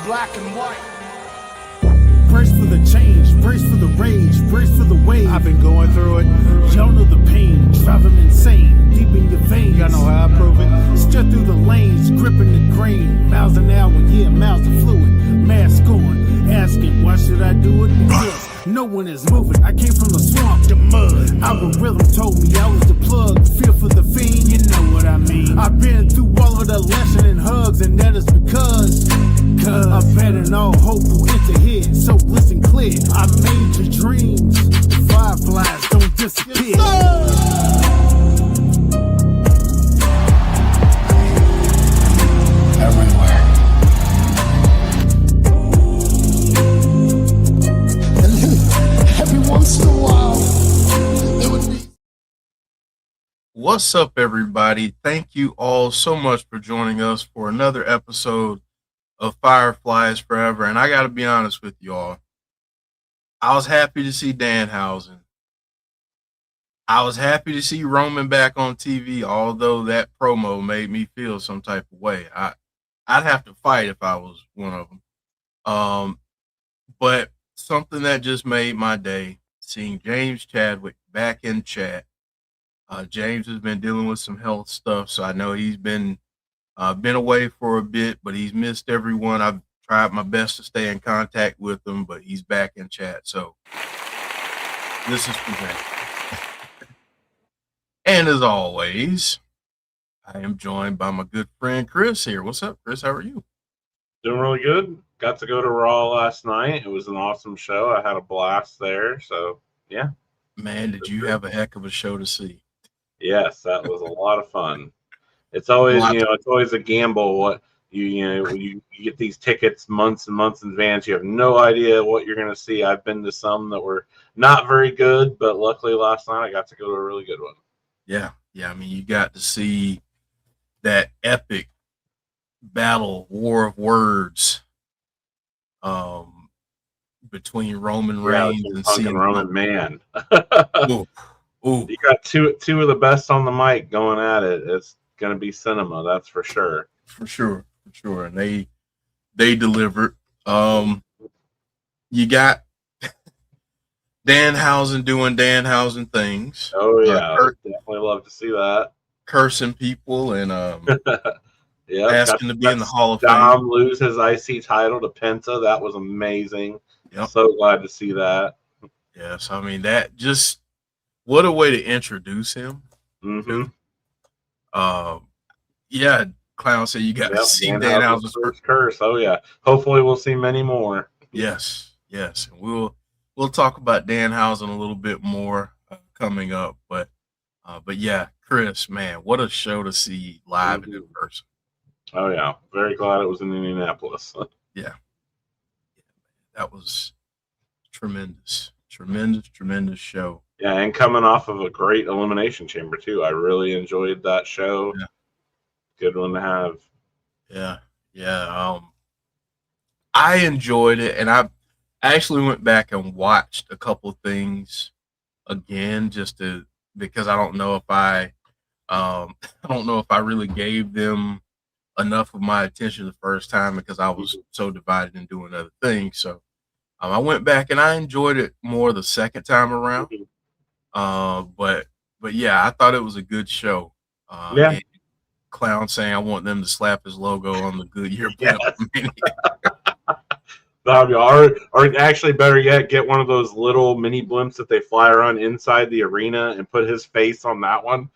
black and white. Brace for the change, brace for the rage, brace for the wave. I've been going through it. Y'all know the pain, driving insane, deep in your veins. Y'all know how I prove it. Steer through the lanes, gripping the grain. Miles an hour, yeah, miles of fluid. Mask on, asking, why should I do it? Because no one is moving. I came from the swamp, the mud. Algorithm told me I was the plug. Feel for the fiend, you know what I mean. I've been through all of the lesson and hugs, and that is because I've betting all hope will enter here. So listen clear, I made your dreams. Fireflies don't disappear. Everywhere. And then every once in a while, there would be. What's up, everybody? Thank you all so much for joining us for another episode of Fireflies Forever. And I got to be honest with y'all. I was happy to see Danhausen. I was happy to see Roman back on TV, although that promo made me feel some type of way. I'd have to fight if I was one of them. But something that just made my day, seeing James Chadwick back in chat. James has been dealing with some health stuff, so I know he's been away for a bit, but he's missed everyone. I've tried my best to stay in contact with him, but he's back in chat. So this is for James. And as always, I am joined by my good friend Chris here. What's up, Chris? How are you? Doing really good. Got to go to Raw last night. It was an awesome show. I had a blast there. So, yeah. Man, did you have a heck of a show to see? Yes, that was a lot of fun. It's always, it's always a gamble. What you get these tickets months and months in advance. You have no idea what you're going to see. I've been to some that were not very good, but luckily last night I got to go to a really good one. Yeah. I mean, you got to see that epic battle, war of words, between Roman Reigns and CM Roman Man. Ooh. You got two of the best on the mic going at it. It's going to be cinema, that's for sure. For sure. And they delivered. You got Danhausen doing Danhausen things. Oh yeah, definitely love to see that. Cursing people and yeah, asking to be in the Hall of Dom Fame. Lose his IC title to Penta. That was amazing. Yep. So glad to see that. Yes, I mean that just what a way to introduce him. Mm-hmm. Yeah, Clown said you got to see Danhausen's first curse. Oh yeah, hopefully we'll see many more. Yes, and we'll talk about Danhausen a little bit more coming up, but yeah, Chris, man, what a show to see live and in person. Oh yeah, very glad it was in Indianapolis. Yeah, that was tremendous show. Yeah, and coming off of a great Elimination Chamber too. I really enjoyed that show. Yeah. Good one to have. Yeah. I enjoyed it, and I actually went back and watched a couple things again because I don't know if I really gave them enough of my attention the first time because I was so divided in doing other things. So I went back and I enjoyed it more the second time around. But yeah, I thought it was a good show. Yeah. Clown saying I want them to slap his logo on the Goodyear belt. Or actually, better yet, get one of those little mini blimps that they fly around inside the arena and put his face on that one.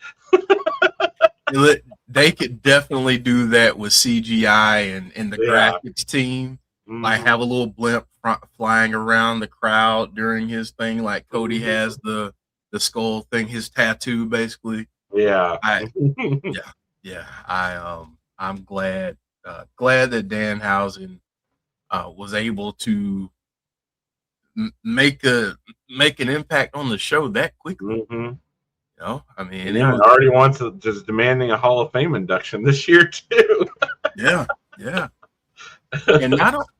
They could definitely do that with CGI and the graphics team. Mm-hmm. Like have a little blimp flying around the crowd during his thing, like Cody has the skull thing, his tattoo, basically. Yeah. I'm glad that Danhausen was able to make an impact on the show that quickly. Mm-hmm. I mean, it was already wants just demanding a Hall of Fame induction this year too. Yeah. And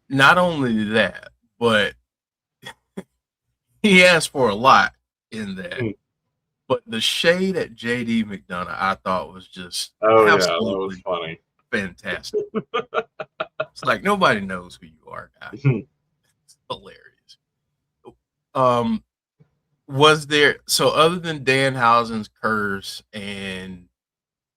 not only that, but he asked for a lot in that. But the shade at JD McDonough, I thought was just that was funny. fantastic. It's like nobody knows who you are, guys. It's hilarious. Was there, so other than Danhausen's curse and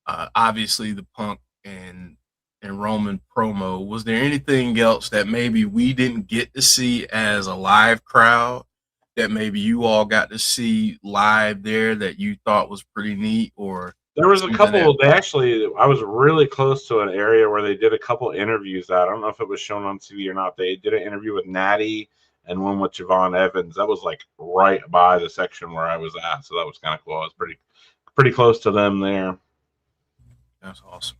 obviously the Punk and Roman promo, was there anything else that maybe we didn't get to see as a live crowd that maybe you all got to see live there that you thought was pretty neat? Or there was a couple. I was really close to an area where they did a couple interviews. I don't know if it was shown on TV or not. They did an interview with Natty and one with Javon Evans. That was like right by the section where I was at, so that was kind of cool. I was pretty close to them there. That's awesome.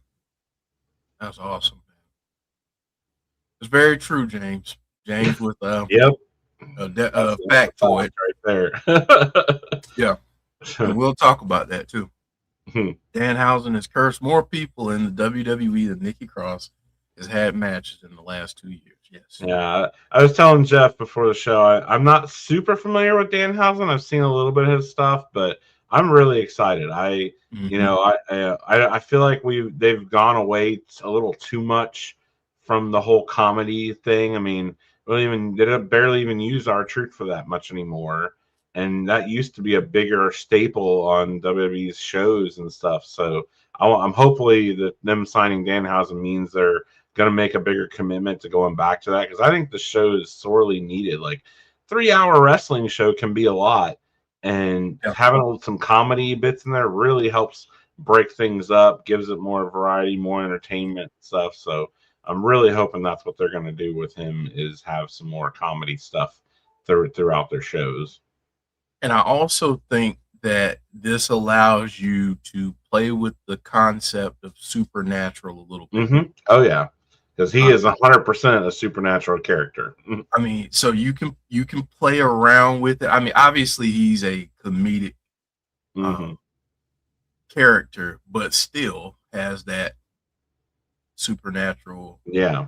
That's awesome, man. It's very true, James. James with yep, a factoid right there. Yeah, and we'll talk about that too. Danhausen has cursed more people in the WWE than Nikki Cross has had matches in the last 2 years. Yes. Yeah, I was telling Jeff before the show, I'm not super familiar with Danhausen. I've seen a little bit of his stuff, but I'm really excited. You know, I feel like they've gone away a little too much from the whole comedy thing. I mean, they barely even use R-Truth for that much anymore, and that used to be a bigger staple on WWE's shows and stuff. So I'm hopefully that them signing Danhausen means they're going to make a bigger commitment to going back to that, because I think the show is sorely needed. Like 3-hour wrestling show can be a lot. And having some comedy bits in there really helps break things up, gives it more variety, more entertainment stuff. So I'm really hoping that's what they're going to do with him, is have some more comedy stuff throughout their shows. And I also think that this allows you to play with the concept of supernatural a little bit. Oh yeah, because he is 100% a supernatural character. I mean, so you can play around with it. I mean, obviously he's a comedic character, but still has that supernatural. Yeah.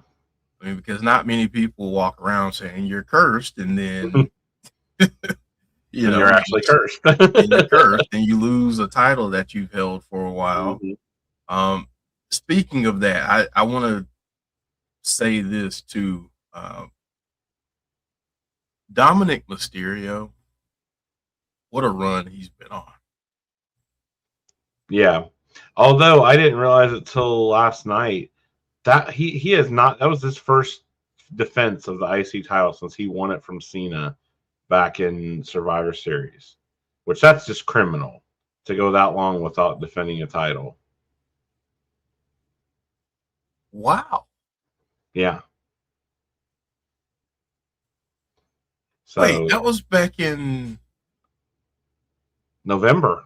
I mean, because not many people walk around saying you're cursed and then you're actually cursed. And you're cursed and you lose a title that you've held for a while. Speaking of that, I want to say this too. Dominic Mysterio, what a run he's been on. Yeah. Although I didn't realize it till last night that he has not, that was his first defense of the IC title since he won it from Cena back in Survivor Series, which that's just criminal to go that long without defending a title. Wow. Yeah. So wait, that was back in November.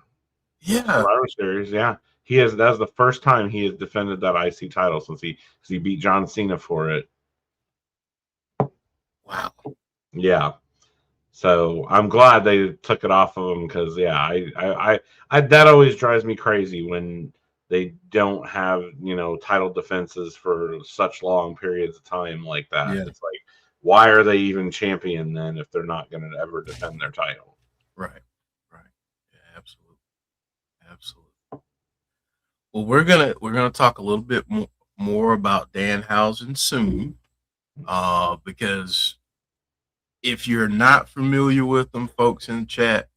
Yeah. Survivor Series, yeah. That's the first time he has defended that IC title since he beat John Cena for it. Wow. Yeah. So I'm glad they took it off of him, because I that always drives me crazy when they don't have, title defenses for such long periods of time like that. Yeah. It's like, why are they even champion then if they're not going to ever defend their title? Right. Yeah, absolutely. Well, we're gonna talk a little bit more about Danhausen soon, because if you're not familiar with them, folks in the chat,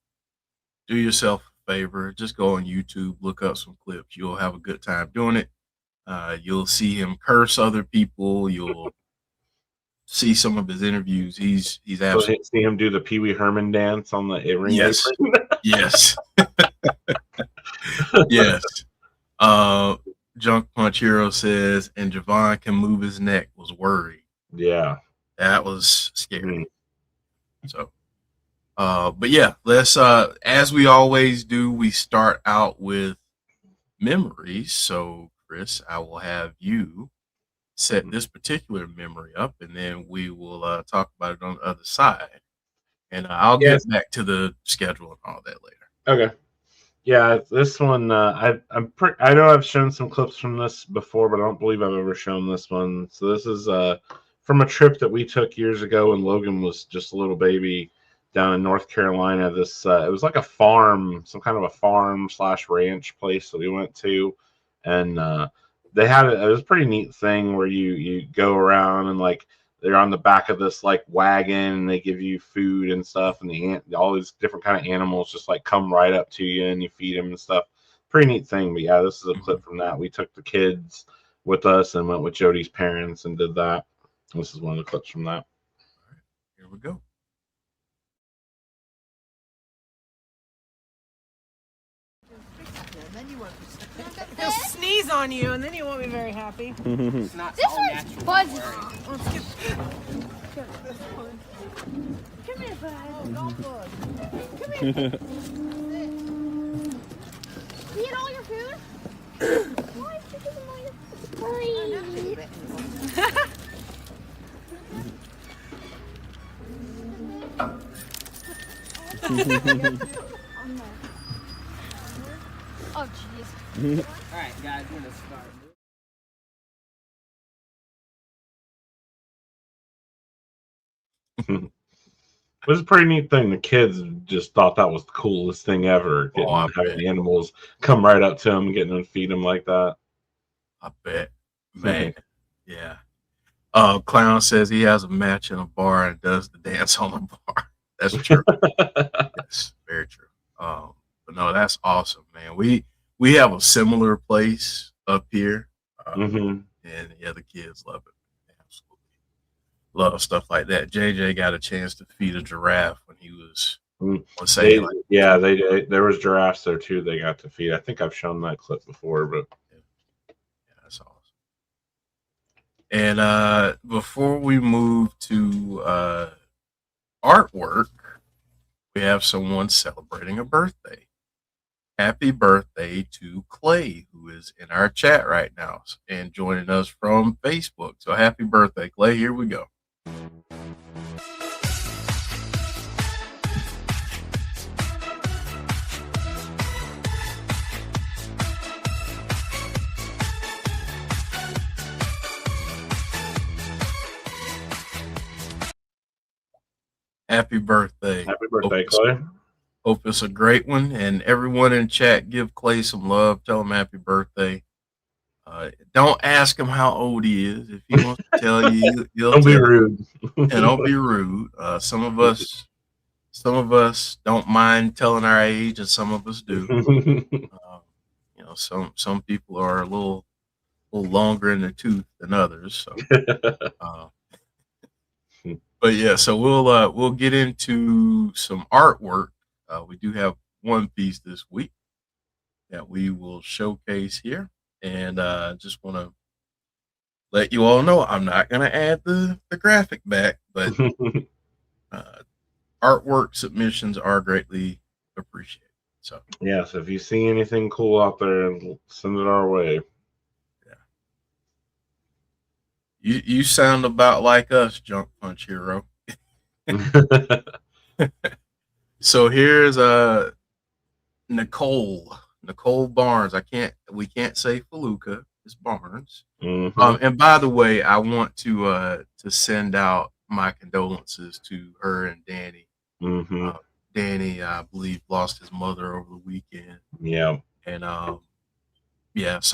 do yourself a favor. Just go on YouTube, look up some clips. You'll have a good time doing it. You'll see him curse other people. You'll see some of his interviews. He's absolutely. See him do the Pee Wee Herman dance on the ring. Yes. Yes. Yes. Junk Punch Hero says, and Javon can move his neck, was worried. Yeah. That was scary. So, but yeah, let's, as we always do, we start out with memories. So, Chris, I will have you set this particular memory up, and then we will talk about it on the other side. And I'll get back to the schedule and all that later. Okay. Yeah, this one, I know I've shown some clips from this before, but I don't believe I've ever shown this one. So this is from a trip that we took years ago when Logan was just a little baby down in North Carolina. This it was like a farm, some kind of a farm / ranch place that we went to, and they had it was a pretty neat thing where you go around and like they're on the back of this like wagon and they give you food and stuff, and all these different kind of animals just like come right up to you and you feed them and stuff. Pretty neat thing. But yeah, this is a clip from that. We took the kids with us and went with Jodie's parents and did that. This is one of the clips from that. All right, here we go. He'll sneeze on you, and then you won't be very happy. This one's fuzzy. Let's get Come here, bud. don't look. Come here. You eat all your food? Why is she eating all your food? Oh, jeez. All right, guys, we're gonna start. It was a pretty neat thing. The kids just thought that was the coolest thing ever. Having the animals come right up to them and getting them to feed them like that. I bet, man. Yeah. Clown says he has a match in a bar and does the dance on the bar. That's true. Yes, very true. But no, that's awesome, man. We have a similar place up here, and yeah, the kids love it. Absolutely love stuff like that. JJ got a chance to feed a giraffe when he was. There was giraffes there too. They got to feed. I think I've shown that clip before, but yeah, that's awesome. And before we move to artwork, we have someone celebrating a birthday. Happy birthday to Clay, who is in our chat right now and joining us from Facebook. So happy birthday, Clay. Here we go. Happy birthday. Happy birthday, Clay. Hope it's a great one. And everyone in chat, give Clay some love. Tell him happy birthday. Don't ask him how old he is. If he wants to tell you, don't be rude. And don't be rude. Some of us don't mind telling our age, and some of us do. Some people are a little longer in the tooth than others. So, but yeah, so we'll get into some artwork. We do have one piece this week that we will showcase here, and just want to let you all know I'm not going to add the graphic back, but artwork submissions are greatly appreciated. So yes, if you see anything cool out there, send it our way. Yeah, you sound about like us, Junk Punch Hero. So here's Nicole Barnes. We can't say Feluca. It's Barnes. And by the way, I want to send out my condolences to her and Danny. Danny, I believe, lost his mother over the weekend. Yeah. And so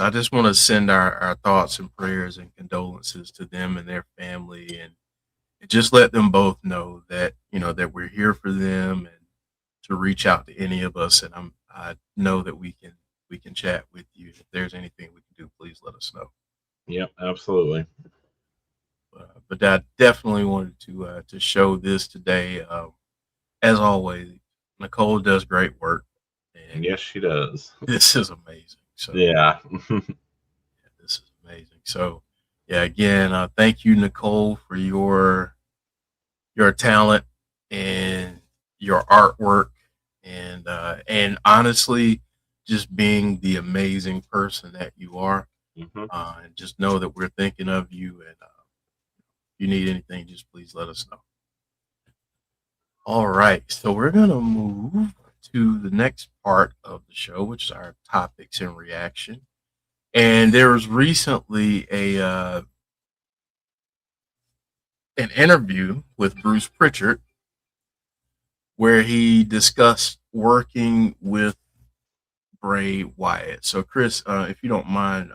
I just want to send our thoughts and prayers and condolences to them and their family, and just let them both know that that we're here for them, and to reach out to any of us. And I know that we can chat with you. If there's anything we can do, please let us know. Yep, absolutely. But I definitely wanted to show this today. As always, Nicole does great work. And yes, she does. This is amazing. So yeah, this is amazing. So yeah, again, thank you, Nicole, for your talent and your artwork, and honestly, just being the amazing person that you are. And just know that we're thinking of you, and if you need anything, just please let us know. All right, so we're gonna move to the next part of the show, which is our topics and reaction. And there was recently an interview with Bruce Pritchard where he discussed working with Bray Wyatt. So Chris, if you don't mind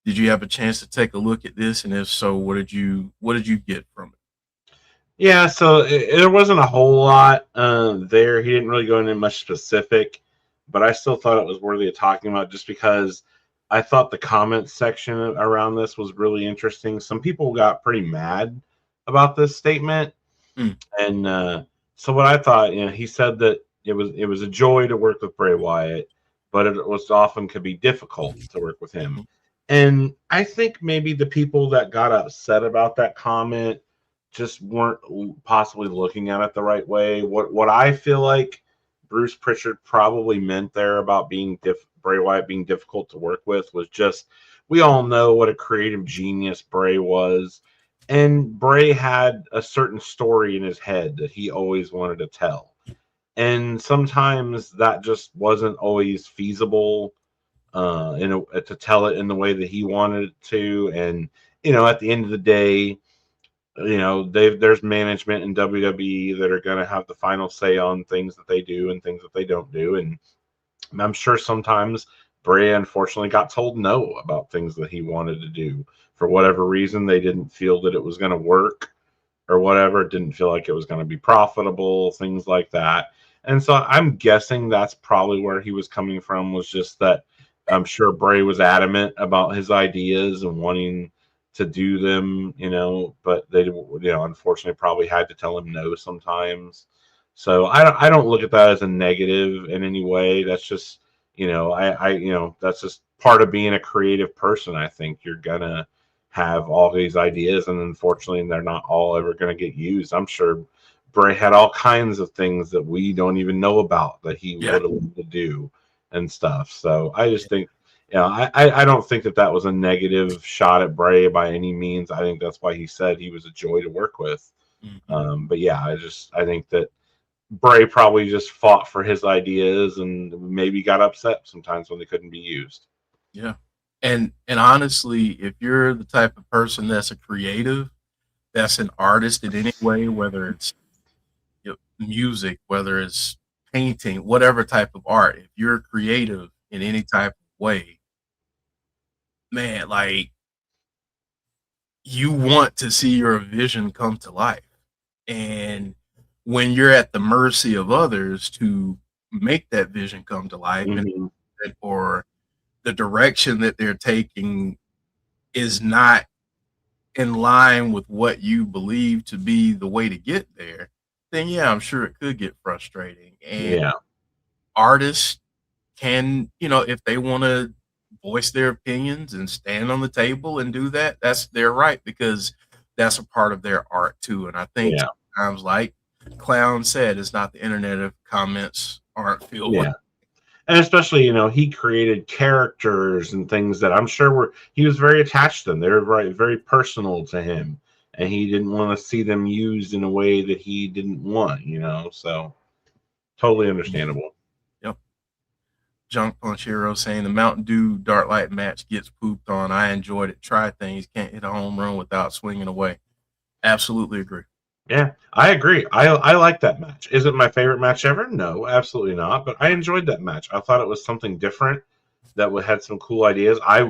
Did you have a chance to take a look at this? And if so, what did you get from it? Yeah, so there wasn't a whole lot there. He didn't really go into much specific, but I still thought it was worthy of talking about just because I thought the comments section around this was really interesting. Some people got pretty mad about this statement, and so what I thought, he said that it was a joy to work with Bray Wyatt, but it was often could be difficult to work with him. And I think maybe the people that got upset about that comment just weren't possibly looking at it the right way. What I feel like Bruce Pritchard probably meant there about being Bray Wyatt being difficult to work with was just, we all know what a creative genius Bray was, and Bray had a certain story in his head that he always wanted to tell, and sometimes that just wasn't always feasible to tell it in the way that he wanted it to. And at the end of the day, there's management in WWE that are going to have the final say on things that they do and things that they don't do. And I'm sure sometimes Bray unfortunately got told no about things that he wanted to do for whatever reason. They didn't feel that it was going to work or whatever. It didn't feel like it was going to be profitable, things like that. And so I'm guessing that's probably where he was coming from, was just that I'm sure Bray was adamant about his ideas and wanting to do them, but they, unfortunately probably had to tell him no sometimes. So I don't look at that as a negative in any way. That's just, that's just part of being a creative person. I think you're gonna have all these ideas, and unfortunately they're not all ever going to get used. I'm sure Bray had all kinds of things that we don't even know about that he would have wanted to do and stuff. So I just think, I don't think that was a negative shot at Bray by any means. I think that's why he said he was a joy to work with. But yeah, I think that Bray probably just fought for his ideas and maybe got upset sometimes when they couldn't be used. Yeah. And honestly, if you're the type of person that's a creative, that's an artist in any way, whether it's music, whether it's painting, whatever type of art, if you're creative in any type of way, man, like, you want to see your vision come to life. And when you're at the mercy of others to make that vision come to life, and or the direction that they're taking is not in line with what you believe to be the way to get there, then yeah, I'm sure it could get frustrating. And artists can, if they want to voice their opinions and stand on the table and do that, that's their right, because that's a part of their art too. And I think sometimes, like Clown said, it's not the internet if comments aren't filled with. And especially, he created characters and things that I'm sure he was very attached to them. They were very personal to him, and he didn't want to see them used in a way that he didn't want, so totally understandable. Yep. Junk Punch Hero saying the Mountain Dew Dark Light match gets pooped on. I enjoyed it. Try things. Can't hit a home run without swinging away. Absolutely agree. Yeah, I agree. I like that match. Is it my favorite match ever? No, absolutely not. But I enjoyed that match. I thought it was something different that had some cool ideas. I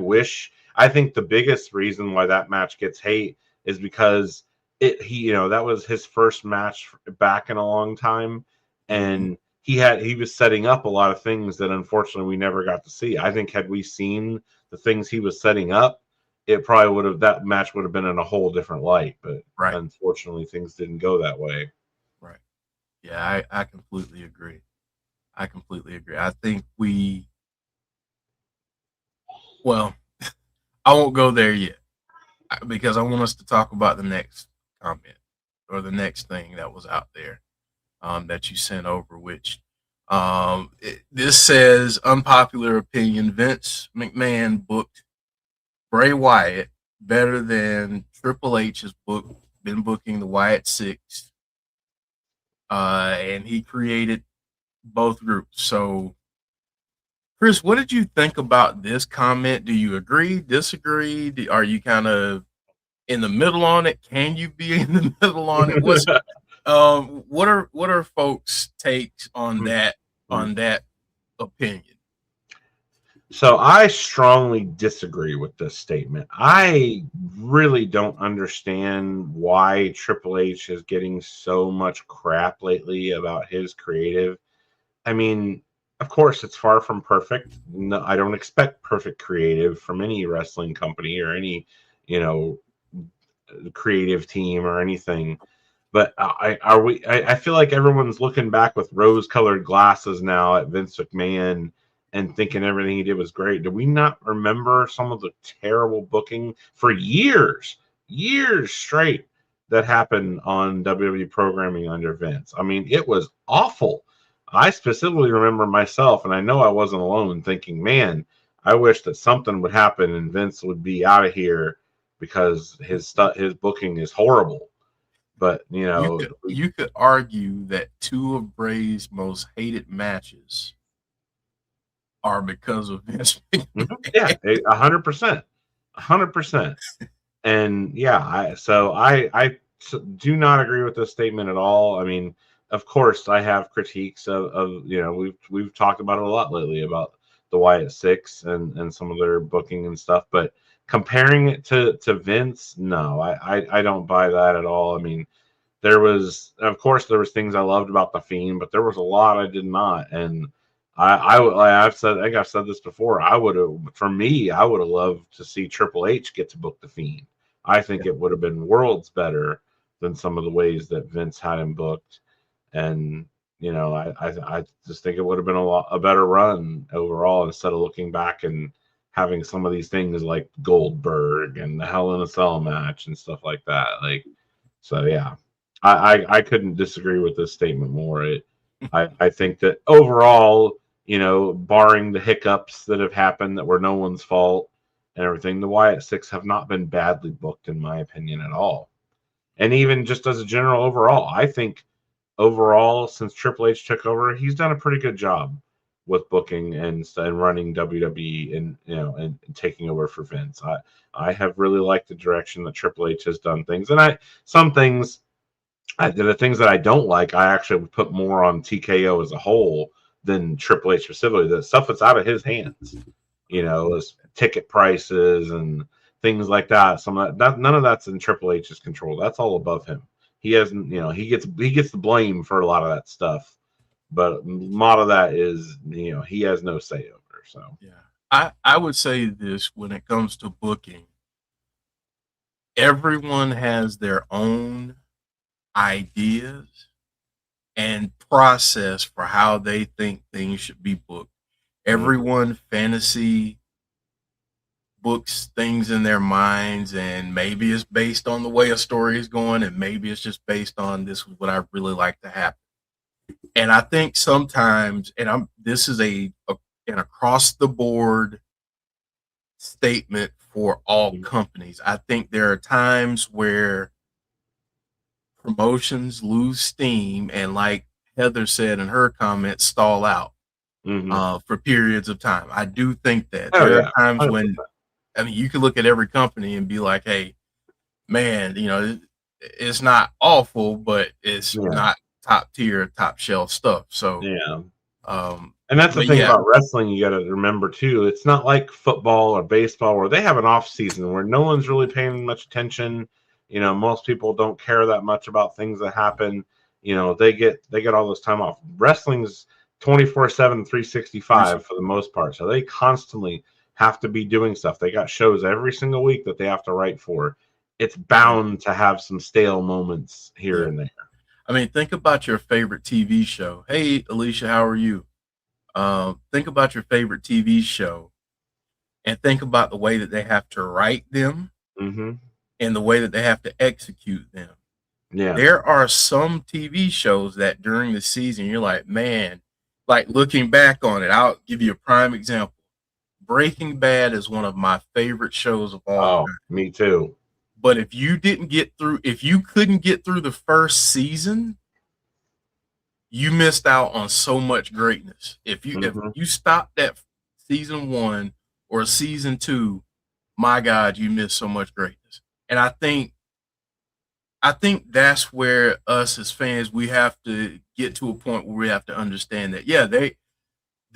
think the biggest reason why that match gets hate is because that was his first match back in a long time, and he was setting up a lot of things that unfortunately we never got to see. I think had we seen the things he was setting up, it probably that match would have been in a whole different light, but unfortunately things didn't go that way. Right. Yeah, I completely agree. I think I won't go there yet because I want us to talk about the next comment or the next thing that was out there that you sent over, which this says, unpopular opinion, Vince McMahon booked Bray Wyatt better than Triple H has been booking the Wyatt Sicks, and he created both groups. So, Chris, what did you think about this comment? Do you agree, disagree? Are you kind of in the middle on it? Can you be in the middle on it? What are folks' takes on that opinion? So I strongly disagree with this statement. I really don't understand why Triple H is getting so much crap lately about his creative. I mean, of course, it's far from perfect. No, I don't expect perfect creative from any wrestling company or any, you know, creative team or anything. But I feel like everyone's looking back with rose-colored glasses now at Vince McMahon and thinking everything he did was great. Do we not remember some of the terrible booking for years straight that happened on WWE programming under Vince? I mean, it was awful. I specifically remember myself, and I know I wasn't alone, thinking, man, I wish that something would happen and Vince would be out of here because his booking is horrible. But You could argue that two of Bray's most hated matches are because of Vince McMahon. yeah, 100%. And yeah, I do not agree with this statement at all. I mean, of course, I have critiques of we've talked about it a lot lately about the Wyatt Sicks and some of their booking and stuff, but comparing it to Vince, no, I don't buy that at all. I mean, of course, there was things I loved about the Fiend, but there was a lot I did not. And I've said this before. I would have loved to see Triple H get to book the Fiend. I think it would have been worlds better than some of the ways that Vince had him booked. And I just think it would have been a better run overall instead of looking back and having some of these things like Goldberg and the Hell in a Cell match and stuff like that. So yeah. I couldn't disagree with this statement more. I think that overall, barring the hiccups that have happened that were no one's fault and everything, the Wyatt Sicks have not been badly booked, in my opinion, at all. And even just as a general overall, I think overall, since Triple H took over, he's done a pretty good job with booking and running WWE and taking over for Vince. I have really liked the direction that Triple H has done things, and the things that I don't like, I actually would put more on TKO as a whole than Triple H specifically. The stuff that's out of his hands, as ticket prices and things like that. None of that's in Triple H's control. That's all above him. He hasn't, he gets the blame for a lot of that stuff, but a lot of that is, he has no say over. So yeah, I would say this when it comes to booking. Everyone has their own ideas and process for how they think things should be booked. Everyone fantasy books things in their minds, and maybe it's based on the way a story is going, and maybe it's just based on this is what I really like to happen. And I think sometimes, and this is an across the board statement for all companies. I think there are times where promotions lose steam and, like Heather said in her comments, stall out for periods of time. I do think that there are times 100%. When, I mean, you can look at every company and be like, hey, man, it's not awful, but it's not top tier, top shelf stuff. So and that's the thing about wrestling you got to remember too. It's not like football or baseball where they have an off season where no one's really paying much attention. Most people don't care that much about things that happen. They get all this time off. Wrestling's 24/7, 365 for the most part. So they constantly have to be doing stuff. They got shows every single week that they have to write for. It's bound to have some stale moments here and there. I mean, think about your favorite TV show. Hey, Alicia, how are you? Think about your favorite TV show and think about the way that they have to write them and the way that they have to execute them. Yeah. There are some TV shows that during the season, you're like, man, like looking back on it, I'll give you a prime example. Breaking Bad is one of my favorite shows of all time. Me too. But if you couldn't get through the first season, you missed out on so much greatness. If you stopped at season 1 or season 2, my God, you missed so much greatness. And I think that's where us as fans, we have to get to a point where we have to understand that,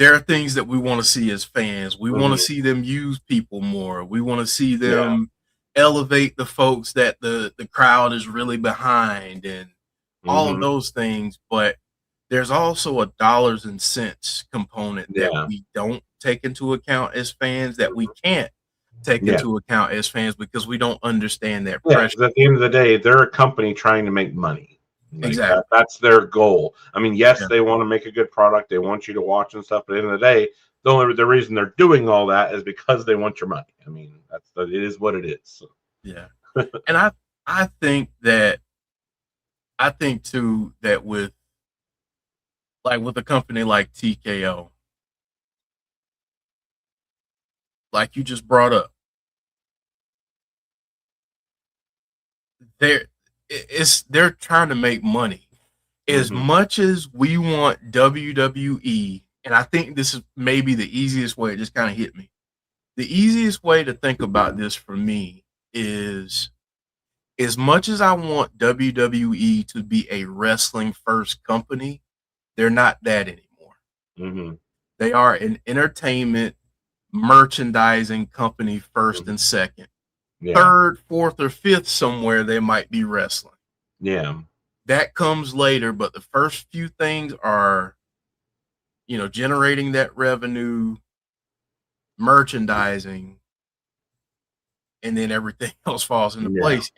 there are things that we want to see as fans. We want to see them use people more. We want to see them elevate the folks that the crowd is really behind and all of those things. But there's also a dollars and cents component that we don't take into account as fans, that we can't take into account as fans because we don't understand that pressure. At the end of the day, they're a company trying to make money. Like Exactly. That's their goal. I mean, yes, they want to make a good product. They want you to watch and stuff. But at the end of the day, the reason they're doing all that is because they want your money. I mean, it is what it is. So. Yeah. And I think too that with a company like TKO, like you just brought up, they're trying to make money. As much as we want WWE, and I think this is maybe the easiest way, it just kind of hit me. The easiest way to think about this for me is, as much as I want WWE to be a wrestling first company, they're not that anymore. They are an entertainment merchandising company first and second. Third, fourth, or fifth, somewhere they might be wrestling. That comes later, but the first few things are, generating that revenue, merchandising, and then everything else falls into place.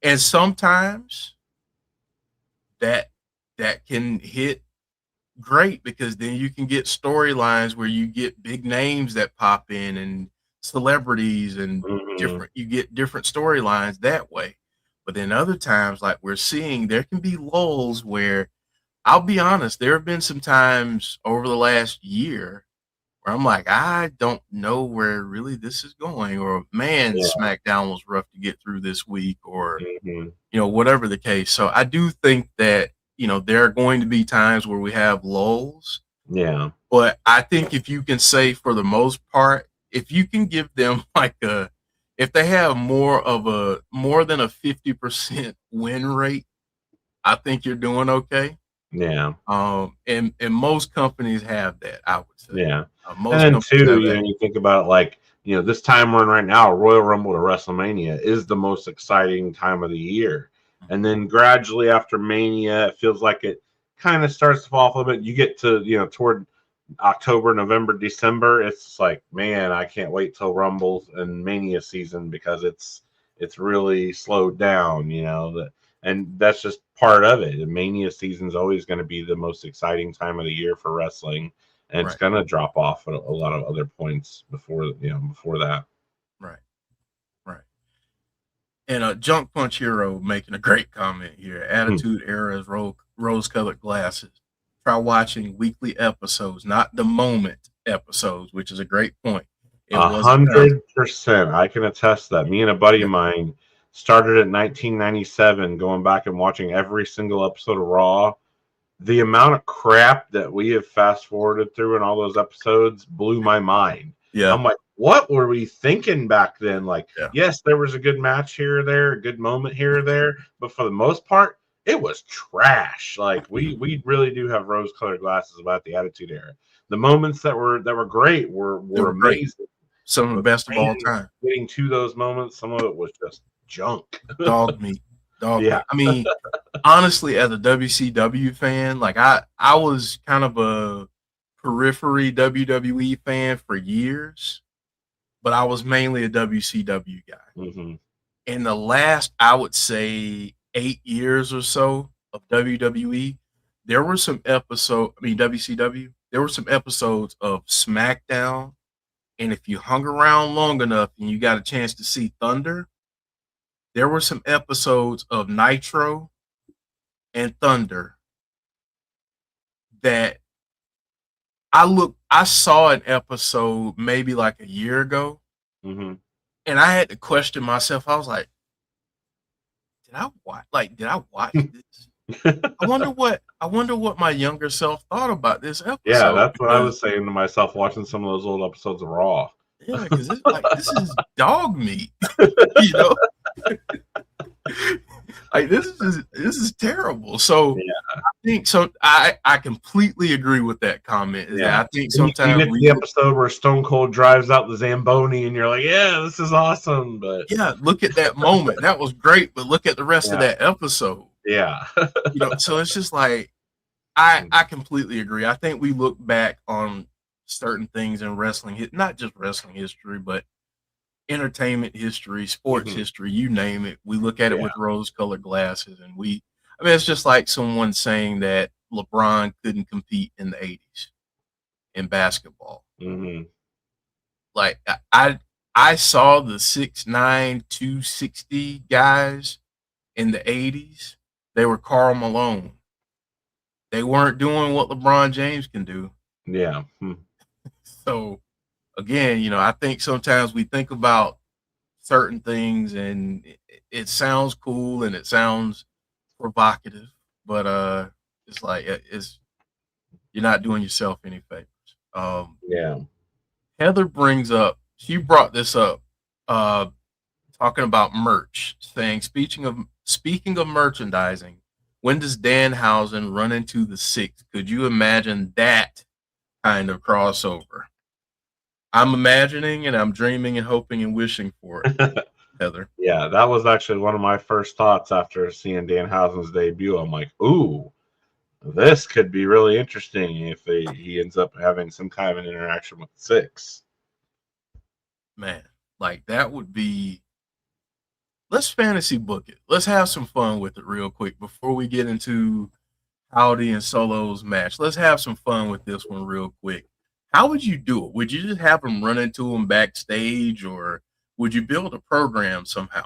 And sometimes that can hit great, because then you can get storylines where you get big names that pop in and celebrities and you get different storylines that way. But then other times, like we're seeing, there can be lulls where, I'll be honest, there have been some times over the last year where I'm like, I don't know where really this is going, or man, SmackDown was rough to get through this week, or whatever the case. So I do think that there are going to be times where we have lulls. But I think if you can say, for the most part, if you can give them if they have more than a 50% win rate, I think you're doing okay. And most companies have that, I would say. And then too, you think about it, like, this time we're in right now, Royal Rumble to WrestleMania is the most exciting time of the year. And then gradually after Mania, it feels like it kind of starts to fall off a little bit. You get to, toward October, November, December, it's like, man, I can't wait till Rumbles and Mania season, because it's really slowed down, and that's just part of it. And Mania season is always going to be the most exciting time of the year for wrestling, and it's going to drop off at a lot of other points before that. Right. And Junk Punch Hero making a great comment here. Attitude Era is rose-colored glasses. Try watching weekly episodes, not the moment episodes, which is a great point. 100%. I can attest that. Me and a buddy of mine started in 1997, going back and watching every single episode of Raw. The amount of crap that we have fast forwarded through in all those episodes blew my mind. I'm like, what were we thinking back then? Like, yes, there was a good match here or there, a good moment here or there, but for the most part, it was trash. Like, we really do have rose-colored glasses about the Attitude Era. The moments that were great were amazing. Great. Some of the best of all time. Getting to those moments, some of it was just junk. Dog meat. Meat. I mean, honestly, as a WCW fan, like I was kind of a periphery WWE fan for years, but I was mainly a WCW guy. In the last, I would say, 8 years or so of WWE, there were some WCW, there were some episodes of SmackDown, and if you hung around long enough and you got a chance to see Thunder, there were some episodes of Nitro and Thunder that I saw an episode maybe like a year ago, and I had to question myself. I was like, did I watch this? I wonder what my younger self thought about this episode. Yeah, that's what I was saying to myself watching some of those old episodes of Raw. Yeah, because it's like, this is dog meat, Like, this is terrible. So I think so. I completely agree with that comment. Is that I think sometimes you get the episode where Stone Cold drives out the Zamboni, and you're like, "Yeah, this is awesome." But yeah, look at that moment. That was great, but look at the rest of that episode. Yeah, so it's just like I completely agree. I think we look back on certain things in wrestling, not just wrestling history, but entertainment history, sports history, you name it. We look at it with rose-colored glasses, and it's just like someone saying that LeBron couldn't compete in the 80s in basketball. Like I saw the 6'9", 260 guys in the 80s. They were Karl Malone. They weren't doing what LeBron James can do. Yeah. So again, I think sometimes we think about certain things and it sounds cool and it sounds provocative, but it's like you're not doing yourself any favors. Heather she brought this up, talking about merch, saying speaking of merchandising, when does Danhausen run into the Six? Could you imagine that kind of crossover? I'm imagining and I'm dreaming and hoping and wishing for it. Heather. Yeah, that was actually one of my first thoughts after seeing Danhausen's debut. I'm like, ooh, this could be really interesting if he ends up having some kind of an interaction with the Six. Man, like that would be. Let's fantasy book it. Let's have some fun with it real quick before we get into Howdy and Solo's match. Let's have some fun with this one real quick. How would you do it? Would you just have them run into him backstage, or would you build a program somehow?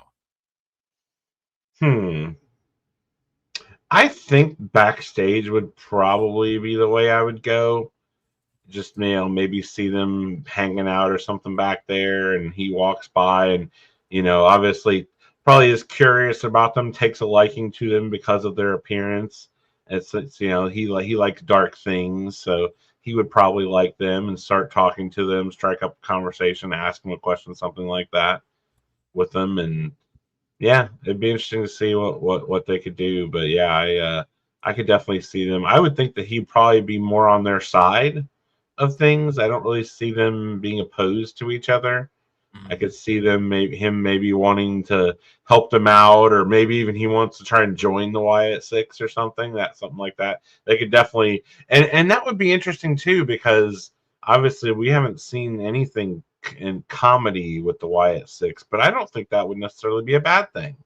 I think backstage would probably be the way I would go. Just, maybe see them hanging out or something back there, and he walks by and, obviously probably is curious about them, takes a liking to them because of their appearance. It's he likes dark things, so he would probably like them and start talking to them, strike up a conversation, ask them a question, something like that with them. And yeah, it'd be interesting to see what they could do. But yeah, I could definitely see them. I would think that he'd probably be more on their side of things. I don't really see them being opposed to each other. I could see him maybe wanting to help them out, or maybe even he wants to try and join the Wyatt Sicks or something like that. They could definitely, and that would be interesting too, because obviously we haven't seen anything in comedy with the Wyatt Sicks, but I don't think that would necessarily be a bad thing.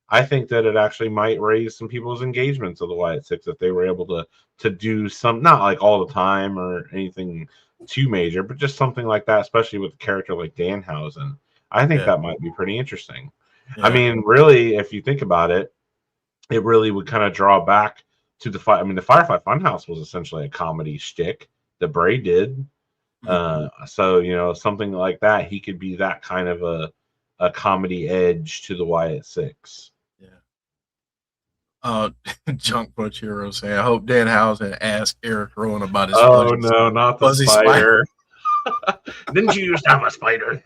I think that it actually might raise some people's engagements of the Wyatt Sicks if they were able to do some, not like all the time or anything too major, but just something like that, especially with a character like Danhausen. I think that might be pretty interesting. Yeah. I mean, really, if you think about it, it really would kind of draw back to the Firefly Funhouse was essentially a comedy shtick that Bray did. So, something like that, he could be that kind of a comedy edge to the Wyatt Sicks. Junk Punch Hero saying, I hope Danhausen asked Eric Rowan about his no, not the spider. Didn't you used to have a spider?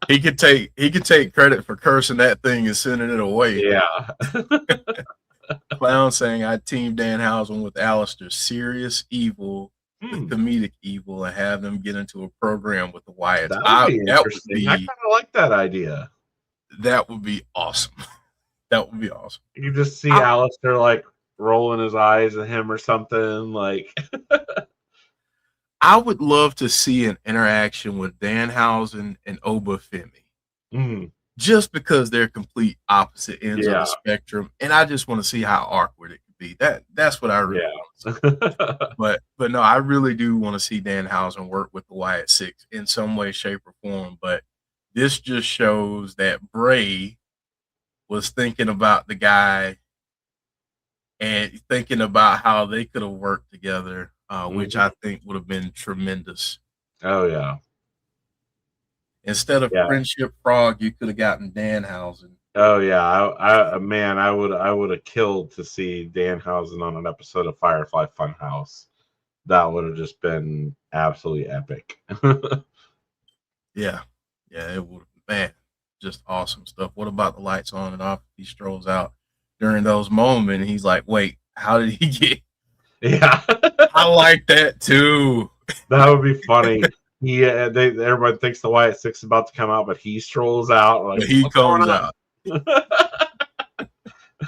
He could take credit for cursing that thing and sending it away. Yeah. Clown saying, I team Danhausen with Alistair, serious evil, with comedic evil, and have them get into a program with the Wyatts. That would be interesting. I kind of like that idea. That would be awesome. That would be awesome. You just see Alistair like rolling his eyes at him or something like. I would love to see an interaction with Danhausen and Obafemi, just because they're complete opposite ends of the spectrum, and I just want to see how awkward it could be. That's what I really want to see. But no, I really do want to see Danhausen work with the Wyatt Sicks in some way, shape, or form. But this just shows that Bray was thinking about the guy and thinking about how they could have worked together, which I think would have been tremendous. Oh, yeah. Instead of Friendship Frog, you could have gotten Danhausen. Oh, yeah. I would have killed to see Danhausen on an episode of Firefly Funhouse. That would have just been absolutely epic. Yeah, it would have. Man, just awesome stuff. What about the lights on and off? He strolls out. during those moments. He's like, wait, how did he get? Yeah. I like that too. That would be funny. Everybody thinks the Wyatt Sicks is about to come out, but he strolls out. Like, But he what's going comes on?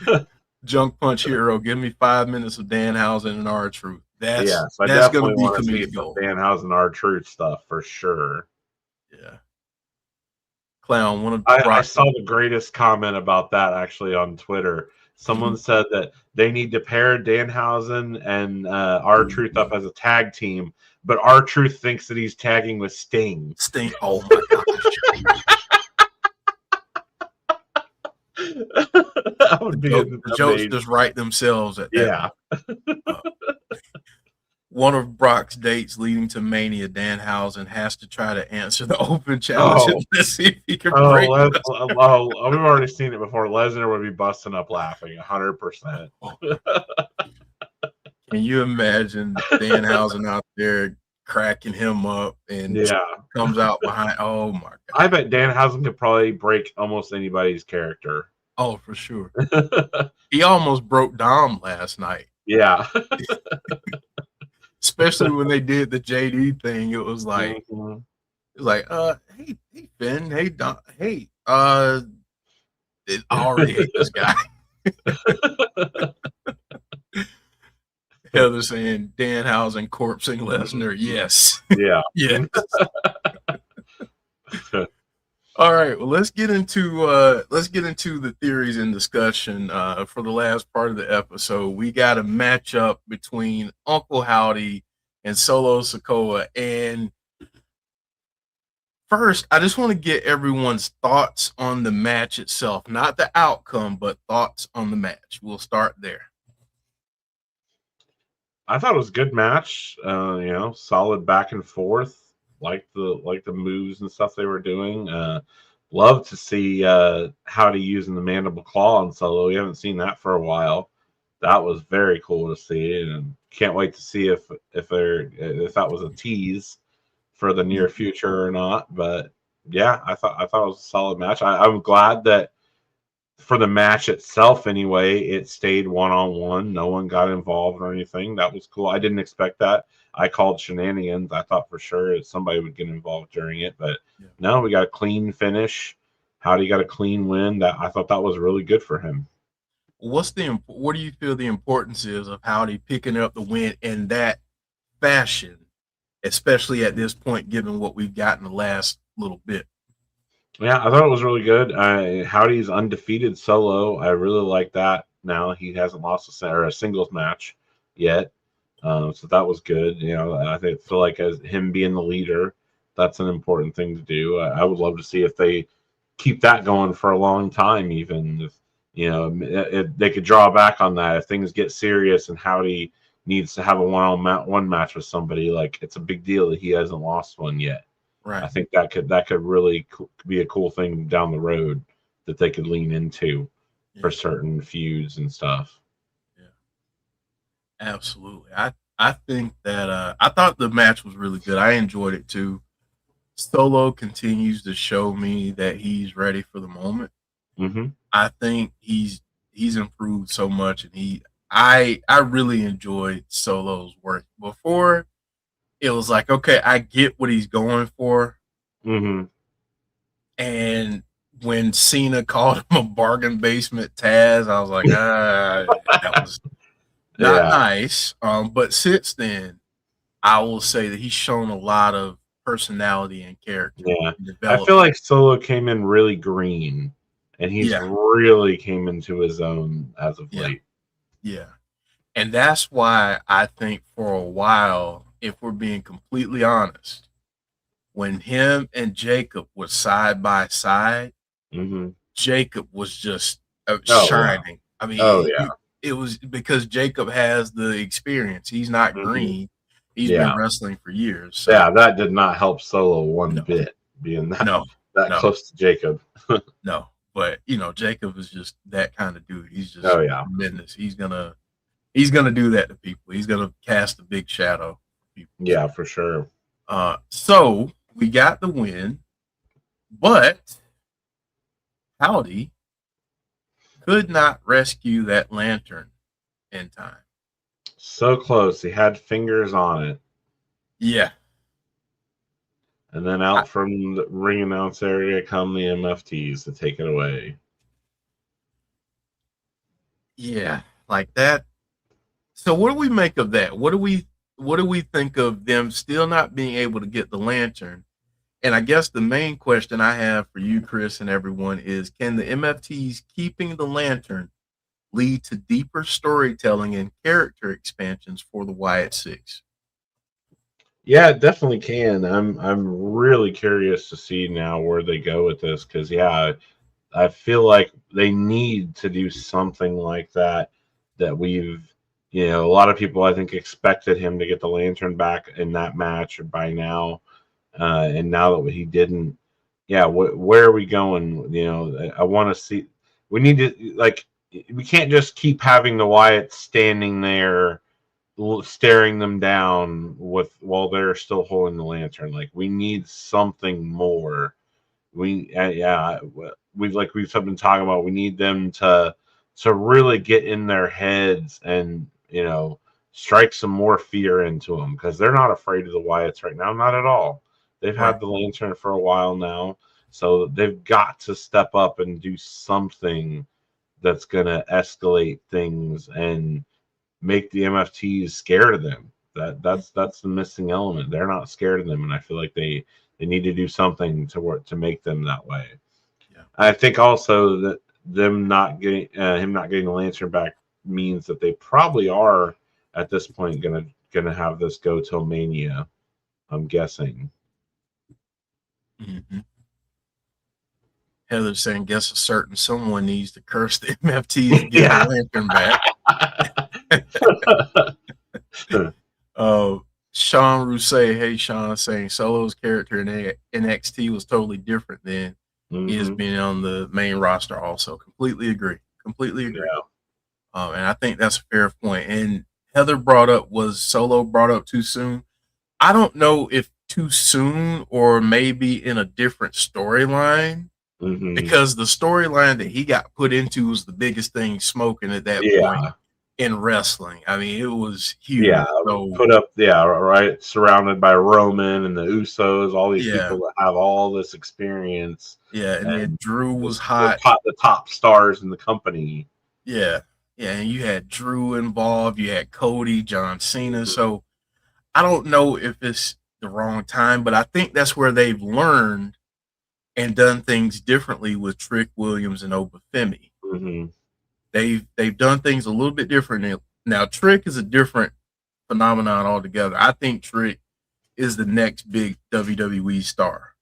out. Junk Punch Hero, give me 5 minutes of Danhausen and R-Truth. I That's definitely going to be want to see comedic some gold. Danhausen R-Truth stuff for sure. Yeah. Clown, one of I saw the greatest comment about that actually on Twitter. Someone said that they need to pair Danhausen and R-Truth up as a tag team, but R-Truth thinks that he's tagging with Sting. Sting. Oh my gosh. That would be the jokes just write themselves at that. Yeah. One of Brock's dates leading to Mania, Danhausen has to try to answer the open challenge. Let's see if he can break it. We've already seen it before. Lesnar would be busting up laughing 100%. Can you imagine Danhausen out there cracking him up and comes out behind? Oh my God. I bet Danhausen could probably break almost anybody's character. Oh, for sure. He almost broke Dom last night. Yeah. Especially when they did the JD thing. It was like, hey Finn, hey Dom, hey, I already hate this guy. Heather saying Danhausen corpsing Lesnar. Yes. Yeah. Yes. All right. Well, let's get into the theories and discussion for the last part of the episode. We got a matchup between Uncle Howdy and Solo Sikoa. And first, I just want to get everyone's thoughts on the match itself, not the outcome, but thoughts on the match. We'll start there. I thought it was a good match. Solid back and forth. Like the moves and stuff they were doing. Love to see Howdy using the mandible claw on Solo. We haven't seen that for a while. That was very cool to see, and can't wait to see if that was a tease for the near future or not. But yeah, I thought it was a solid match. I'm glad that for the match itself, anyway, it stayed one-on-one. No one got involved or anything. That was cool. I didn't expect that. I called shenanigans. I thought for sure somebody would get involved during it, but no, we got a clean finish. Howdy got a clean win. I thought that was really good for him. What do you feel the importance is of Howdy picking up the win in that fashion, especially at this point, given what we've got in the last little bit? Yeah, I thought it was really good. Howdy's undefeated solo. I really like that. Now he hasn't lost a singles match yet. So that was good. I feel like as him being the leader, that's an important thing to do. I would love to see if they keep that going for a long time, even if they could draw back on that. If things get serious and Howdy needs to have a one-on-one match with somebody, like it's a big deal that he hasn't lost one yet. Right. I think that could really be a cool thing down the road that they could lean into for certain feuds and stuff. Absolutely. I think that I thought the match was really good. I enjoyed it too. Solo continues to show me that he's ready for the moment. Mm-hmm. I think he's improved so much, and I really enjoyed Solo's work. Before, it was like, okay, I get what he's going for. Mm-hmm. And when Cena called him a bargain basement Taz, I was like, that was not nice. But since then, I will say that he's shown a lot of personality and character. Yeah. I feel like Solo came in really green, and he's really came into his own as of late. Yeah. And that's why I think for a while, if we're being completely honest, when him and Jacob were side by side, Jacob was just shining. I mean, it was because Jacob has the experience. He's not green. He's been wrestling for years. So. Yeah, that did not help Solo one bit, being that close to Jacob. No, but Jacob is just that kind of dude. He's just tremendous. He's gonna do that to people. He's gonna cast a big shadow for people. Yeah, for sure. So we got the win, but Howdy could not rescue that lantern in time. So close. He had fingers on it. Yeah. And then out from the ring announce area come the MFTs to take it away. Yeah, like that. So what do we make of that? What do we think of them still not being able to get the lantern? And I guess the main question I have for you, Chris, and everyone is, can the MFTs keeping the lantern lead to deeper storytelling and character expansions for the Wyatt Sicks? Yeah, it definitely can. I'm really curious to see now where they go with this, because I feel like they need to do something like that. That a lot of people I think expected him to get the lantern back in that match by now, and now that he didn't, yeah, where are we going? I want to see. We need to we can't just keep having the Wyatts standing there staring them down while they're still holding the lantern. Like, we need something more. We've been talking about. We need them to really get in their heads and strike some more fear into them, because they're not afraid of the Wyatts right now, not at all. They've had the lantern for a while now, so they've got to step up and do something that's going to escalate things and make the MFTs scared of them. That's the missing element. They're not scared of them, and I feel like they need to do something to make them that way. Yeah. I think also that them not getting him not getting the lantern back means that they probably are at this point gonna have this go till Mania. I'm guessing. Mm-hmm. Heather's saying, guess a certain someone needs to curse the MFTs to get the lantern back. Sean Rousset, hey Sean, saying Solo's character in NXT was totally different than he has been on the main roster. Also, completely agree. Yeah. And I think that's a fair point. And Heather was Solo brought up too soon? I don't know if too soon or maybe in a different storyline. Because the storyline that he got put into was the biggest thing smoking at that point in wrestling. I mean, it was huge. Yeah, put up, right, surrounded by Roman and the Usos, all these people that have all this experience. Yeah, and then Drew was hot. The top stars in the company. Yeah, and you had Drew involved. You had Cody, John Cena. So I don't know if it's the wrong time, but I think that's where they've learned and done things differently with Trick Williams and Obafemi. They've done things a little bit different now. Trick is a different phenomenon altogether. I think Trick is the next big WWE star.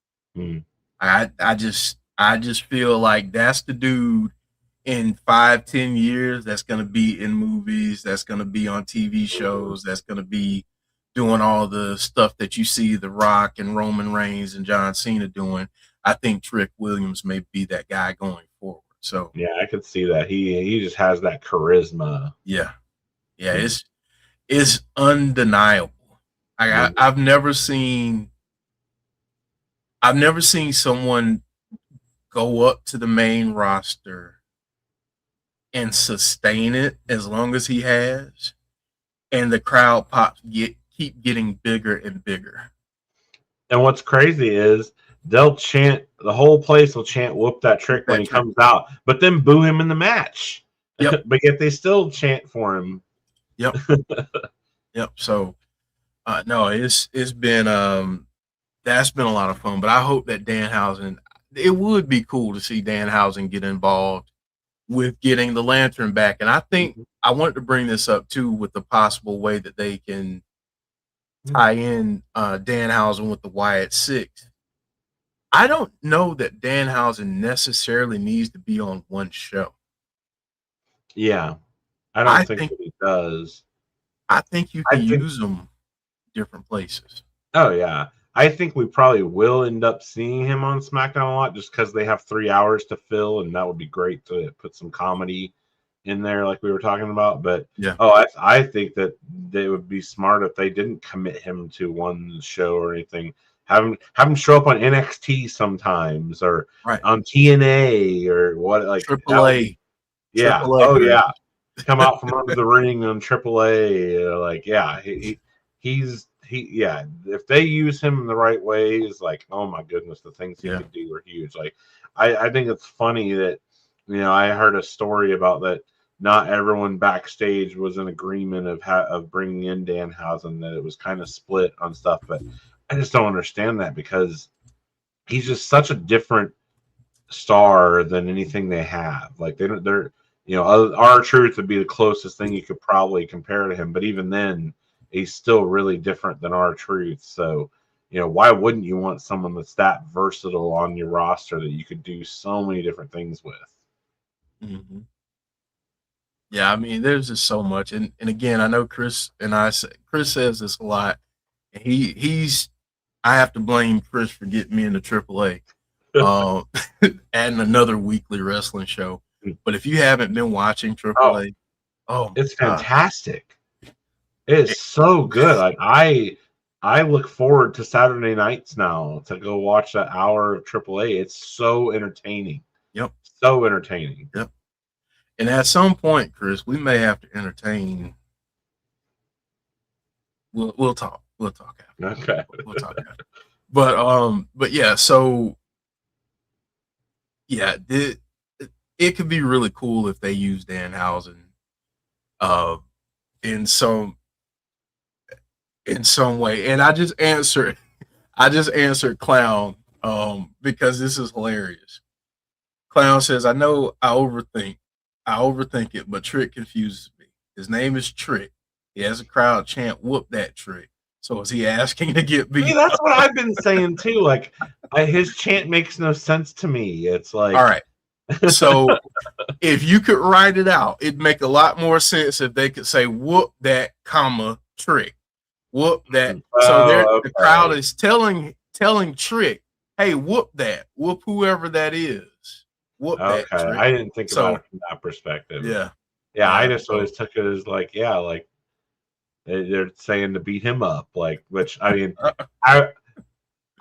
I just feel like that's the dude in 5-10 years that's going to be in movies, that's going to be on TV shows, that's going to be doing all the stuff that you see The Rock and Roman Reigns and John Cena doing. I think Trick Williams may be that guy going forward. So yeah, I could see that. He just has that charisma. Yeah, it's undeniable. I've never seen someone go up to the main roster and sustain it as long as he has, and the crowd pops keep getting bigger and bigger. And what's crazy is they'll chant, the whole place will chant "whoop that Trick" when he comes out, but then boo him in the match. Yep. But yet they still chant for him. Yep. So no, it's been that's been a lot of fun. But I hope that Danhausen, it would be cool to see Danhausen get involved with getting the lantern back. And I think I wanted to bring this up too, with the possible way that they can tie in Danhausen with the Wyatt Sicks. I don't know that Danhausen necessarily needs to be on one show. Yeah, I don't think that he does. I think you can use them different places. Oh yeah, I think we probably will end up seeing him on SmackDown a lot, just because they have 3 hours to fill, and that would be great to put some comedy in there, like we were talking about. But yeah, I think that they would be smart if they didn't commit him to one show or anything. Have him show up on NXT sometimes, or on TNA, or what, like AAA. Yeah. AAA Oh, version. yeah. Come out from under the ring on AAA. Like, yeah, yeah. If they use him in the right ways, like, oh my goodness, the things he could do are huge. Like, I think it's funny that, I heard a story about that. Not everyone backstage was in agreement of bringing in Danhausen. That it was kind of split on stuff, but I just don't understand that because he's just such a different star than anything they have. Like they're R-Truth would be the closest thing you could probably compare to him, but even then, he's still really different than R-Truth. So, why wouldn't you want someone that's that versatile on your roster that you could do so many different things with? Mm-hmm. Yeah, I mean, there's just so much, and again, I know Chris says this a lot, and I have to blame Chris for getting me into AAA, adding another weekly wrestling show. But if you haven't been watching AAA, it's fantastic. It is so good. Like I look forward to Saturday nights now to go watch that hour of AAA. It's so entertaining. Yep, so entertaining. Yep. And at some point, Chris, we may have to entertain. We'll talk. We'll talk after. Okay. We'll talk after. But yeah. So yeah, it could be really cool if they use Danhausen, in some way. And I just answered Clown, because this is hilarious. Clown says, "I know I overthink it, but Trick confuses me. His name is Trick. He has a crowd chant, 'Whoop that Trick.' So is he asking to get beat?" See, that's what I've been saying too. Like, his chant makes no sense to me. It's like, all right. So if you could write it out, it'd make a lot more sense if they could say, "Whoop that, Trick. Whoop that." The crowd is telling Trick, "Hey, whoop that. Whoop whoever that is. Whoop that, Trick." I didn't think about it from that perspective. Yeah. I just always took it as like, like they're saying to beat him up. Like, which I mean,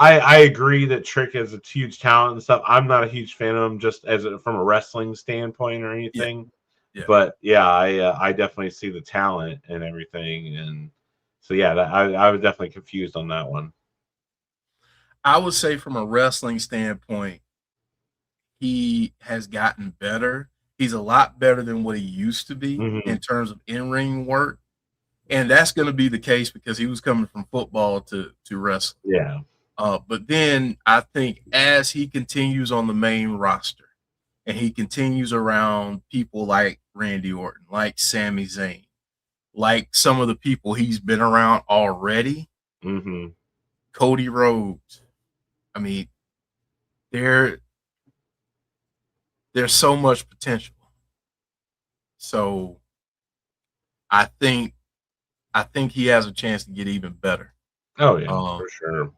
I agree that Trick is a huge talent and stuff. I'm not a huge fan of him just from a wrestling standpoint or anything. Yeah. But I definitely see the talent and everything. And so, I was definitely confused on that one. I would say from a wrestling standpoint, he has gotten better. He's a lot better than what he used to be in terms of in-ring work. And that's going to be the case because he was coming from football to wrestling. Yeah. But then I think as he continues on the main roster and he continues around people like Randy Orton, like Sami Zayn, like some of the people he's been around already, Cody Rhodes. I mean, there's so much potential. So I think he has a chance to get even better. Oh yeah, for sure.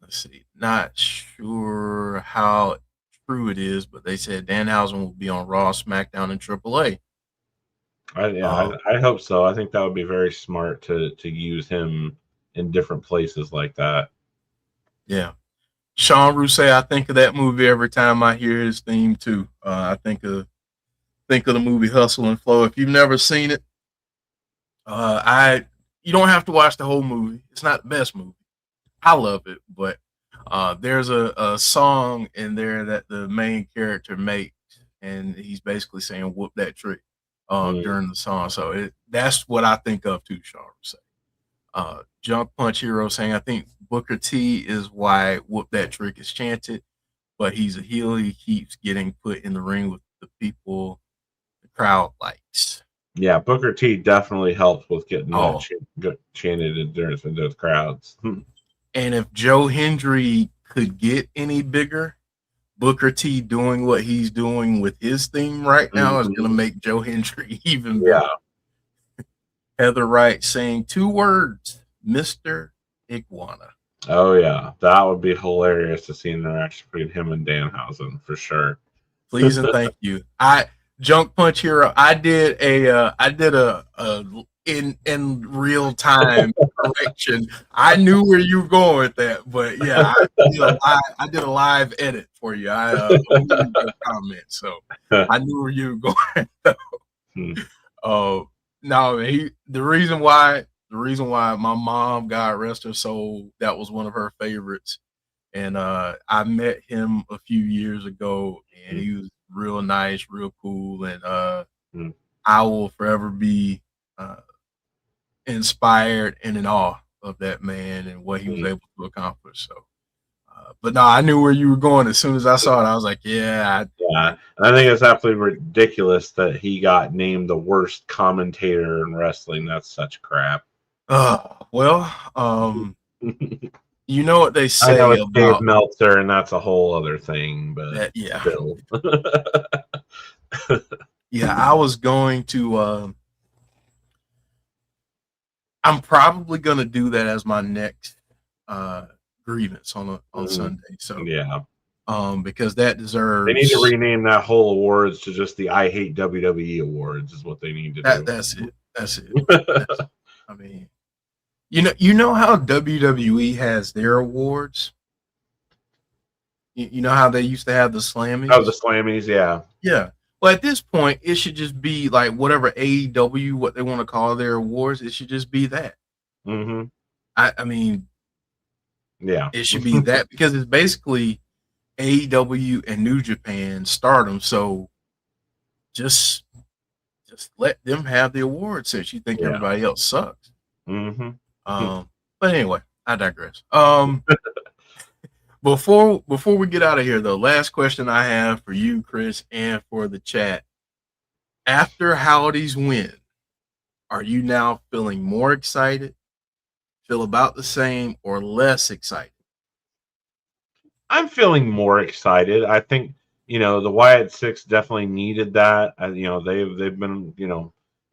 Let's see. Not sure how true it is, but they said Danhausen will be on Raw, SmackDown, and AAA. I hope so. I think that would be very smart to use him in different places like that. Yeah. Sean Rousset, I think of that movie every time I hear his theme too. I think of the movie Hustle and Flow. If you've never seen it, you don't have to watch the whole movie. It's not the best movie. I love it, but there's a song in there that the main character makes, and he's basically saying "Whoop that Trick" during the song. So that's what I think of too, Sean Rousset. Junk Punch Hero saying, "I think Booker T is why Whoop That Trick is chanted, but he's a heel. He keeps getting put in the ring with the people the crowd likes." Yeah, Booker T definitely helps with getting chanted during those crowds. And if Joe Hendry could get any bigger, Booker T doing what he's doing with his theme right now is going to make Joe Hendry even bigger. Heather Wright saying 2 words, Mr. Iguana. Oh, yeah. That would be hilarious to see an interaction between him and Danhausen for sure. Please and thank you. Junk Punch Hero, I did a in real time correction. I knew where you were going with that, but yeah, I did a live edit for you. I omitted your comment, so I knew where you were going. No, the reason why my mom, God rest her soul, that was one of her favorites. And I met him a few years ago, and he was real nice, real cool, and I will forever be inspired and in awe of that man and what he was able to accomplish. So, but no, I knew where you were going as soon as I saw it. I was like, yeah. And I think it's absolutely ridiculous that he got named the worst commentator in wrestling. That's such crap. Well, you know what they say I know it's Dave about Meltzer, and that's a whole other thing, but yeah. still. Yeah, I was going to I'm probably gonna do that as my next grievance on Sunday. So yeah, because that deserves. They need to rename that whole awards to just the I Hate WWE awards. Is what they need to do. That's it. I mean, you know how WWE has their awards. You know how they used to have the Slammies. Oh, the Slammies, yeah. Yeah. Well, at this point, it should just be like whatever AEW, what they want to call their awards. It should just be that. Mm-hmm. I mean, yeah, it should be that because it's basically AEW and New Japan Stardom. So just let them have the award since you think everybody else sucks. Mm-hmm. But anyway, I digress. Before we get out of here, though, last question I have for you, Chris, and for the chat. After Howdy's win, are you now feeling more excited, feel about the same, or less excited? I'm feeling more excited. I think, the Wyatt Sicks definitely needed that. They've been,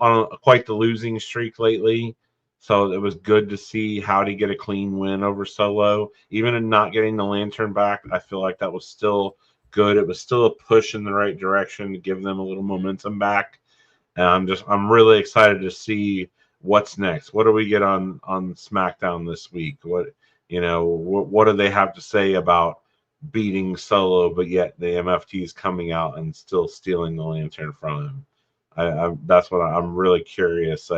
on quite the losing streak lately. So it was good to see Howdy get a clean win over Solo. Even in not getting the lantern back, I feel like that was still good. It was still a push in the right direction to give them a little momentum back. And I'm really excited to see what's next. What do we get on SmackDown this week? What do they have to say about beating Solo, but yet the MFTs coming out and still stealing the lantern from him? That's what I'm really curious.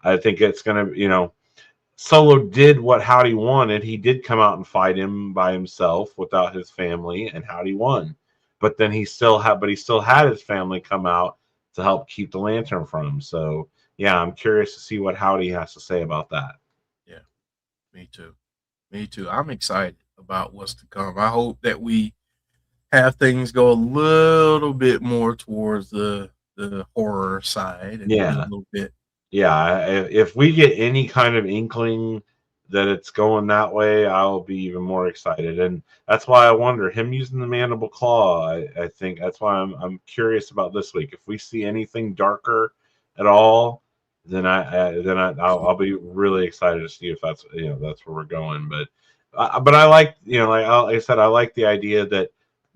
I think it's going to, Solo did what Howdy wanted. He did come out and fight him by himself without his family, and Howdy won. But then he still had his family come out to help keep the lantern from him. So, yeah, I'm curious to see what Howdy has to say about that. Yeah, me too. I'm excited about what's to come. I hope that we have things go a little bit more towards the horror side. And a little bit. Yeah, if we get any kind of inkling that it's going that way, I'll be even more excited. And that's why I wonder, him using the mandible claw, I think that's why I'm curious about this week. If we see anything darker at all, then I'll be really excited to see if that's that's where we're going. But I like like I said, I like the idea that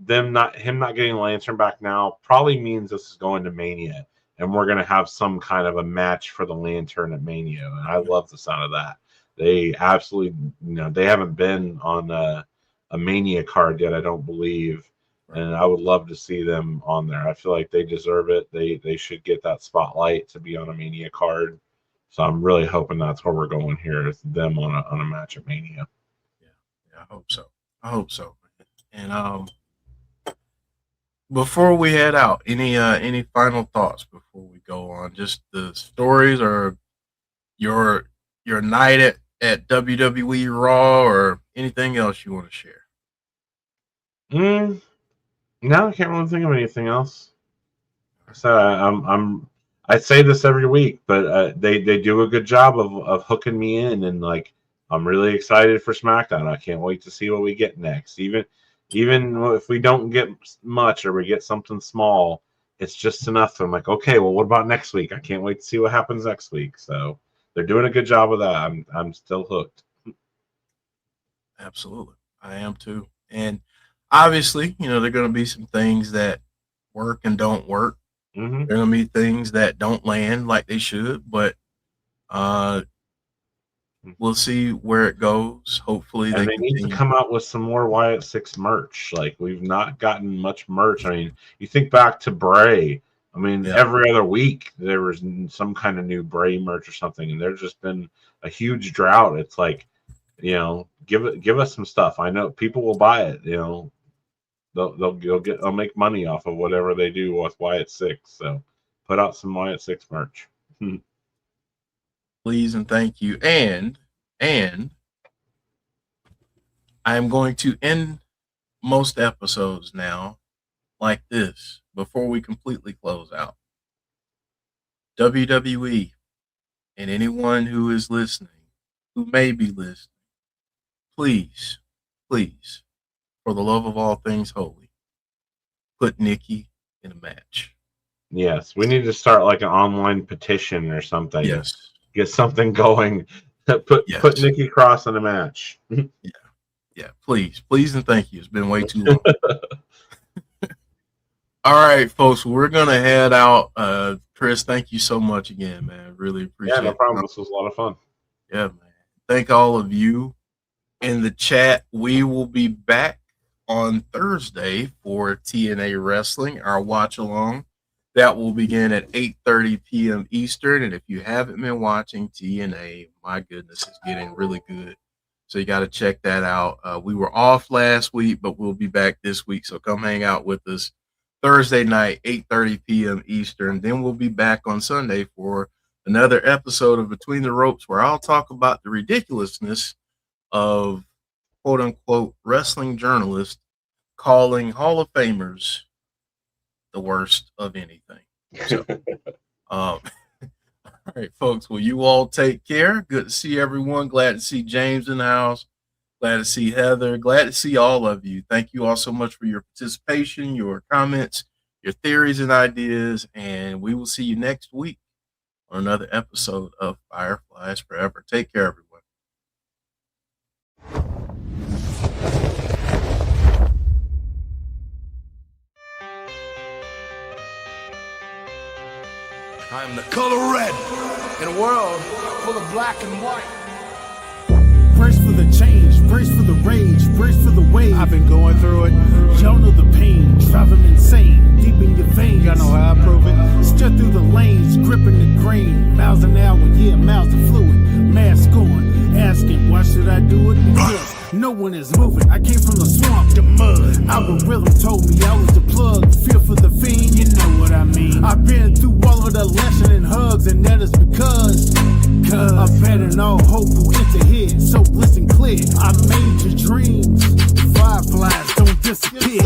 him not getting the lantern back now probably means this is going to Mania. And we're going to have some kind of a match for the lantern at Mania. And I love the sound of that. They absolutely, they haven't been on a Mania card yet, I don't believe. And I would love to see them on there. I feel like they deserve it. They should get that spotlight to be on a Mania card. So I'm really hoping that's where we're going here, is them on a match at Mania. Yeah, I hope so. And before we head out, any final thoughts before we go on? Just the stories or your night at WWE Raw or anything else you want to share? No, I can't really think of anything else. So I say this every week, but they do a good job of hooking me in, and like I'm really excited for SmackDown. I can't wait to see what we get next. Even if we don't get much or we get something small, it's just enough. I'm like, okay, well, what about next week? I can't wait to see what happens next week. So they're doing a good job of that. I'm still hooked. Absolutely. I am too. And obviously, there are going to be some things that work and don't work. Mm-hmm. There are going to be things that don't land like they should, but We'll see where it goes. Hopefully, and they need to come out with some more Wyatt Sicks merch. Like, we've not gotten much merch. I mean, you think back to Bray. I mean, every other week there was some kind of new Bray merch or something, and there's just been a huge drought. It's like, you know, give us some stuff. I know people will buy it. You know, they'll make money off of whatever they do with Wyatt Sicks. So put out some Wyatt Sicks merch. Please and thank you. And I am going to end most episodes now like this before we completely close out. WWE and anyone who is listening, who may be listening, please, for the love of all things holy, put Nikki in a match. Yes, we need to start like an online petition or something. Yes. Get something going. Put Nikki Cross in a match. Yeah, please, and thank you. It's been way too long. All right, folks, we're gonna head out. Chris, thank you so much again, man. Really appreciate it. Yeah, no problem. This was a lot of fun. Yeah, man. Thank all of you in the chat. We will be back on Thursday for TNA Wrestling, our watch along. That will begin at 8:30 p.m. Eastern. And if you haven't been watching TNA, my goodness, it's getting really good. So you got to check that out. We were off last week, but we'll be back this week. So come hang out with us Thursday night, 8:30 p.m. Eastern. Then we'll be back on Sunday for another episode of Between the Ropes, where I'll talk about the ridiculousness of quote unquote wrestling journalists calling Hall of Famers the worst of anything. So, all right, folks. Well, you all take care. Good to see everyone. Glad to see James in the house. Glad to see Heather. Glad to see all of you. Thank you all so much for your participation, your comments, your theories and ideas. And we will see you next week on another episode of Fireflies Forever. Take care, everyone. I'm the color red in a world full of black and white. Brace for the change, brace for the rage, brace for the wave. I've been going through it. Y'all know the pain, driving insane, deep in your veins. Y'all know how I prove it. Steer through the lanes, gripping the grain. Miles an hour, yeah, miles of fluid. Mask on, asking, why should I do it? Because no one is moving. I came from the swamp, the mud. Algorithm told me I was the plug. Feel for the fiend, you know what I mean. I've been through all of the lashing and hugs, and that is because I bet all hope will enter here. So listen clear, I made your dreams. Fireflies don't disappear.